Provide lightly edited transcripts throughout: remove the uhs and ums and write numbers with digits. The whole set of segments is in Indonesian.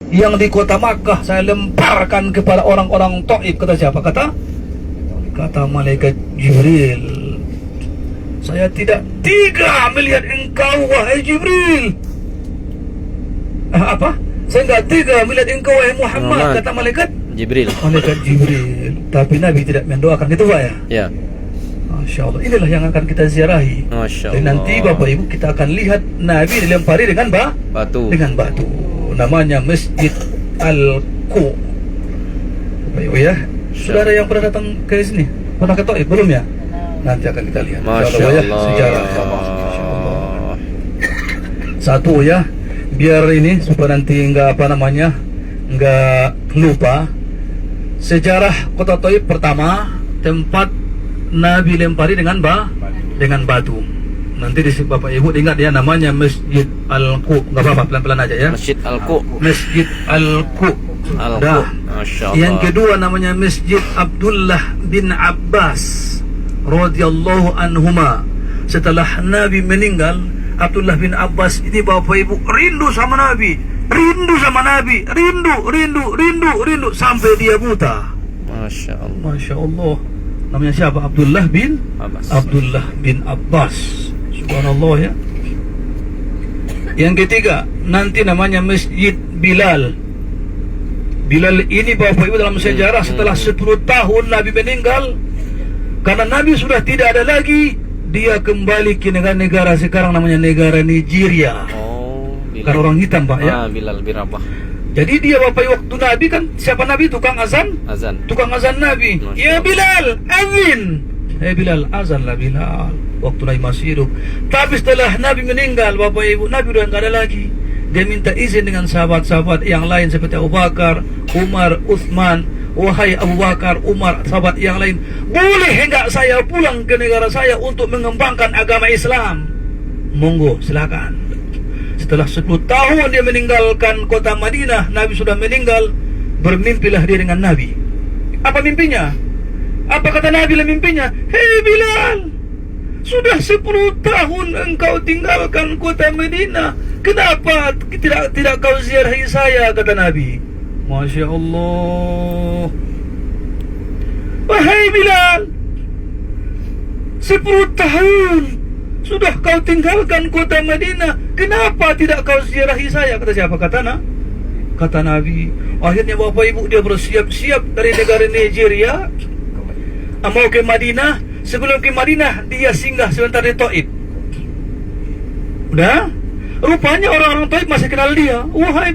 yang di kota Makkah saya lemparkan kepada orang-orang Taif. Kata siapa? Kata malaikat Jibril, saya tidak tega melihat engkau wahai Jibril. Apa? Saya tidak tega melihat engkau wahai Muhammad. Kata malaikat Jibril. Tapi Nabi tidak mendoakan itu, Pak ya? Ya. Masya Allah. Inilah yang akan kita ziarahi. Masya Allah. Dan nanti Bapak Ibu kita akan lihat Nabi dilempari dengan batu. Namanya Masjid Al-Qu. Bapak Ibu ya. Saudara yang pernah datang ke sini, pernah ke Taif belum ya? Nanti akan kita lihat. Masya Allah. Ya, sejarah. Masya Allah. Satu ya, biar ini supaya nanti nggak lupa. Sejarah kota Taif pertama, tempat Nabi lempari dengan batu. Nanti di Bapak Ibu ingat ya, namanya Masjid Al-Qu. Enggak apa-apa, pelan-pelan aja ya. Masjid Al-Qu. Masjid Al-Qu. Dah. Masya Allah. Yang kedua namanya Masjid Abdullah bin Abbas radhiyallahu anhuma. Setelah Nabi meninggal, Abdullah bin Abbas ini Bapak Ibu rindu sama Nabi. Rindu sampai dia buta. Masya Allah. Masya Allah. Namanya siapa? Abdullah bin Abbas. Subhanallah ya. Yang ketiga nanti namanya Masjid Bilal. Bilal ini Bapak Ibu dalam sejarah setelah 10 tahun Nabi meninggal, karena Nabi sudah tidak ada lagi, dia kembali ke negara sekarang namanya negara Nigeria. Kan orang hitam, Pak ya. Bilal bin Rabah. Jadi dia Bapak Ibu waktu Nabi kan, siapa Nabi? Tukang azan. Tukang azan Nabi. Ya Bilal, azin. Bilal, azanlah Bilal. Waktu Nabi masih hidup. Tapi setelah Nabi meninggal Bapak Ibu, Nabi udah nggak ada lagi. Dia minta izin dengan sahabat-sahabat yang lain seperti Abu Bakar, Umar, Uthman. Wahai Abu Bakar, Umar, sahabat yang lain, boleh enggak saya pulang ke negara saya untuk mengembangkan agama Islam? Monggo, silakan. Setelah 10 tahun dia meninggalkan kota Madinah, Nabi sudah meninggal, bermimpilah dia dengan Nabi. Apa mimpinya? Apa kata Nabi dalam mimpinya? Hei Bilal, sudah 10 tahun engkau tinggalkan kota Madinah, kenapa tidak kau ziarahi saya? Kata Nabi. Masya Allah. Wahai Bilal, 10 tahun sudah kau tinggalkan kota Madinah, kenapa tidak kau ziarahi saya? Kata siapa? Kata Nabi. Akhirnya Bapak Ibu dia bersiap-siap dari negara Nigeria mau ke Madinah. Sebelum ke Madinah dia singgah sebentar di Taif. Udah? Rupanya orang-orang Taif masih kenal dia. Wahai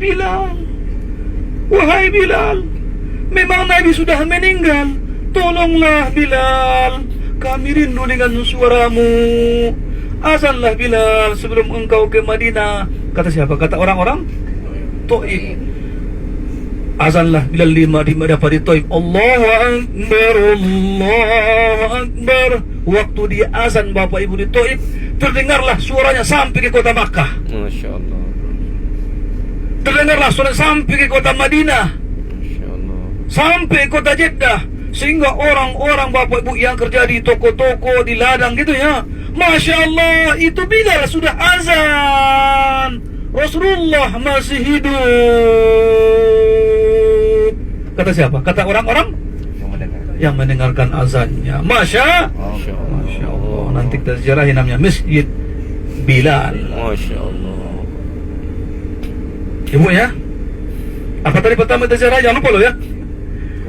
Bilal, memang Nabi sudah meninggal, tolonglah Bilal, kami rindu dengan suaramu. Azanlah Bilal sebelum engkau ke Madinah. Kata siapa? Kata orang-orang Taif. Azanlah Bilal di Taif. Allahu Akbar. Waktu dia azan Bapak Ibu di Taif, terdengarlah suaranya sampai ke kota Makkah. Masya Allah. Terdengarlah suara sampai ke kota Madinah, sampai kota Jeddah, sehingga orang-orang Bapak Ibu yang kerja di toko-toko, di ladang gitu ya, Masya Allah, itu Bilal sudah azan, Rasulullah masih hidup. Kata siapa? Kata orang-orang yang mendengarkan azannya. Masya Allah. Nanti kita ziarahi namanya Masjid Bilal. Masya Allah. Ibu ya, apa tadi pertama kita ziarah? Jangan lupa loh ya.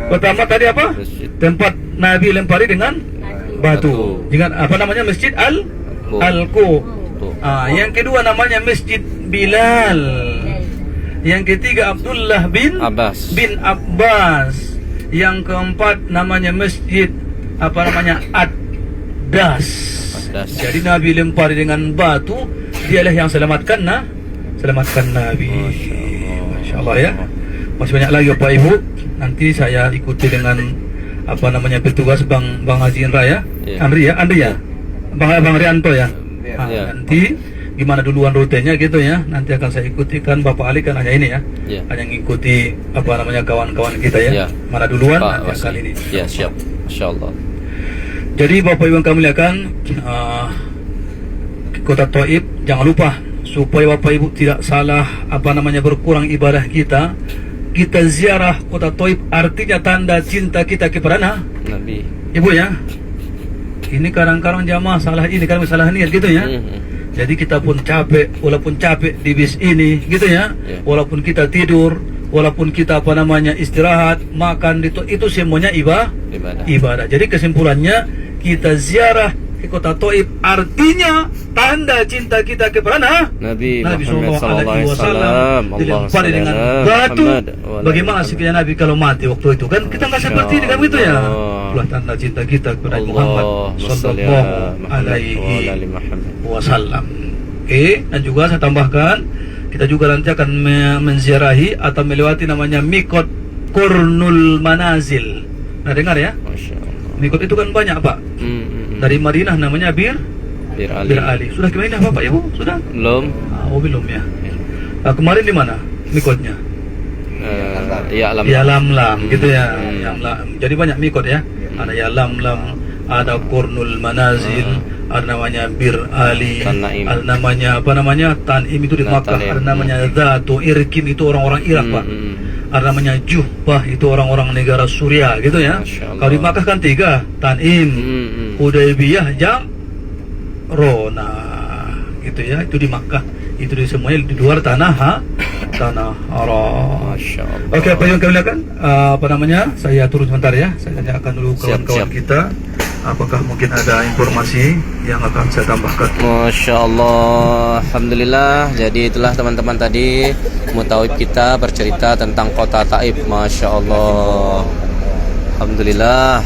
Pertama tadi apa? Tempat Nabi lempari dengan batu. Jangan apa namanya? Masjid Al-Qu. Yang kedua namanya Masjid Bilal. Yang ketiga Abdullah bin Abbas. Yang keempat namanya Masjid Ad-Das. Jadi Nabi lempari dengan batu, dialah yang selamatkan Nabi. Masya Allah ya. Masih banyak lagi Bapak Ibu. Nanti saya ikuti dengan petugas Bang Haji Indra ya. Andri ya. Bang Rianto ya. Nanti gimana duluan rutenya gitu ya. Nanti akan saya ikuti, kan Bapak Ali kan hanya ini ya. Hanya ngikuti kawan-kawan kita ya. Mana duluan nanti akan ini. Ya, siap. Masya Allah. Jadi Bapak Ibu yang kami muliakan, kota Taif jangan lupa supaya Bapak Ibu tidak salah berkurang ibadah kita ziarah kota Taif artinya tanda cinta kita kepada Nabi. Ibu ya. Ini kadang-kadang jamaah salah ini, kadang salah niat gitu ya. Jadi kita pun capek, walaupun capek di bis ini gitu ya. Walaupun kita tidur, walaupun kita istirahat, makan itu semuanya ibadah. Jadi kesimpulannya kita ziarah ke kota Taif artinya tanda cinta kita kepada Nabi Sallallahu Muhammad Alaihi Wasallam. Dilempari dengan batu. Bagaimana sikapnya Nabi kalau mati waktu itu kan kita nggak seperti ini kan gitu ya. Itulah tanda cinta kita kepada Muhammad Sallallahu Alaihi Wasallam. Dan juga saya tambahkan, kita juga nanti akan menziarahi atau melewati namanya Mikot Qurnul Manazil. Nah dengar ya. Mikot itu kan banyak Pak. Dari Madinah namanya Bir Ali. Sudah ke Madinah Bapak Ibu? Sudah? Belum. Belum ya. Kemarin di mana mikotnya? Ya Lamlam gitu ya. Jadi banyak mikot ya. Ada ya Lamlam, ada Qurnul Manazil, ada namanya Bir Ali, ada namanya Tanim itu di Makkah, ada namanya Dzatu Irkin itu orang-orang Irak Pak. Ada namanya Juhbah itu orang-orang negara Suriah gitu ya. Kalau di Makkah kan 3, Tanim, Hudaybiyah, Jamrona gitu ya. Itu di Makkah. Itu di semuanya di luar tanah haram. Oke, apa yang kami lakukan? Saya turun sebentar ya. Saya tanyakan dulu kawan-kawan kita. Apakah mungkin ada informasi yang akan saya tambahkan? Masya Allah, Alhamdulillah. Jadi itulah teman-teman tadi Mutawib kita bercerita tentang kota Taif. Masya Allah, Alhamdulillah.